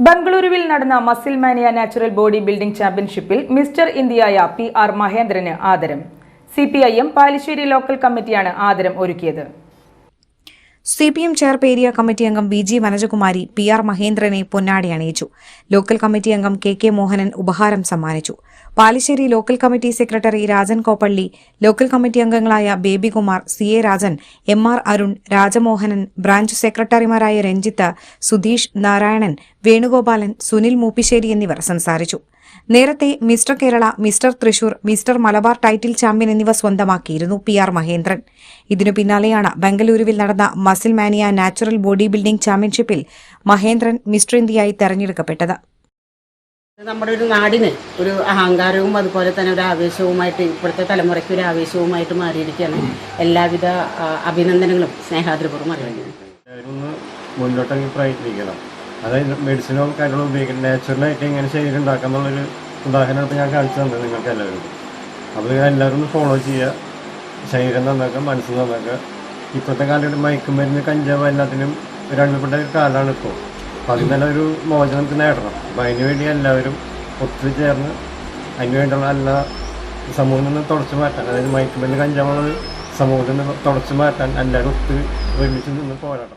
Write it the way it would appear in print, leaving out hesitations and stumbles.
ബംഗളൂരുവിൽ നടന്ന muscle mania natural body building ചാമ്പ്യൻഷിപ്പിൽ മിസ്റ്റർ ഇന്ത്യയായ PR മഹേന്ദ്രന് ആദരം. CPIM പാലിശ്ശേരി ലോക്കൽ കമ്മിറ്റിയാണ് ആദരം ഒരുക്കിയത്. CPM ചെയർപേരിയ ഏരിയ കമ്മിറ്റി അംഗം VG വനജകുമാരി PR മഹേന്ദ്രനെ പൊന്നാടി അണിയിച്ചു. ലോക്കൽ കമ്മിറ്റി അംഗം KK മോഹനൻ ഉപഹാരം സമ്മാനിച്ചു. Palissery local committee secretary Rajan Koppally, local committee അംഗങ്ങളായ Babykumar, CA Rajan, MR Arun, Rajamohanan, branch സെക്രട്ടറിമാരായ രഞ്ജിത്ത്, സുധീഷ്, നാരായണൻ, വേണുഗോപാലൻ, സുനിൽ മൂപ്പിശ്ശേരി എന്നിവർ സംസാരിച്ചു. നേരത്തെ mister Kerala, mister Thrissur, mister Malabar title champion എന്നിവ സ്വന്തമാക്കിയിരുന്നു PR മഹേന്ദ്രൻ. ഇതിനു പിന്നാലെയാണ് ബംഗളൂരുവിൽ നടന്ന muscle mania natural body building ചാമ്പ്യൻഷിപ്പിൽ മഹേന്ദ്രൻ മിസ്റ്റർ ഇന്ത്യയായി തെരഞ്ഞെടുക്കപ്പെട്ടത്. നമ്മുടെ ഒരു നാടിന് ഒരു അഹങ്കാരവും അതുപോലെ തന്നെ ഒരു ആവേശവുമായിട്ട് ഇപ്പോഴത്തെ തലമുറയ്ക്ക് ഒരു ആവേശവുമായിട്ട് മാറിയിരിക്കുകയാണ്. എല്ലാവിധ അഭിനന്ദനങ്ങളും സ്നേഹാദരപൂർവ്വം അറിയിക്കുന്നു. മുന്നോട്ടങ്ങ് പ്രയത്നിക്കണം. അതായത് മെഡിസിനോ കാര്യങ്ങളോ ഉപയോഗിക്കണം. നാച്ചുറലായിട്ട് എങ്ങനെ ശരീരം ഉണ്ടാക്കാം എന്നുള്ളൊരു ഉദാഹരണം ഇപ്പോൾ ഞാൻ കാണിച്ചു തന്നത് നിങ്ങൾക്ക് എല്ലാവർക്കും. അപ്പോൾ നിങ്ങൾ എല്ലാവരും ഒന്ന് ഫോളോ ചെയ്യുക. ശരീരം നന്നാക്കുക, മനസ്സ് നന്നാക്കുക. ഇപ്പോഴത്തെ കാലത്ത് മയക്കുമരുന്ന്, കഞ്ചാവ് എല്ലാത്തിനും ഒരു അടിമപ്പെട്ട ഒരു കാലമാണ് ഇപ്പോൾ. അപ്പോൾ അതിൽ നല്ല ഒരു മോചനം നമുക്ക് നേടണം. അപ്പോൾ അതിനുവേണ്ടി എല്ലാവരും ഒത്തുചേർന്ന് അതിനുവേണ്ടിയുള്ള എല്ലാ സമൂഹത്തിൽ നിന്ന് തുടച്ചു മാറ്റാൻ, അതായത് മയക്കുമരുന്ന്, കഞ്ചാവുള്ള സമൂഹത്തിൽ നിന്ന് തുടച്ചു മാറ്റാൻ എല്ലാവരും ഒരുമിച്ച് നിന്ന് പോരാടണം.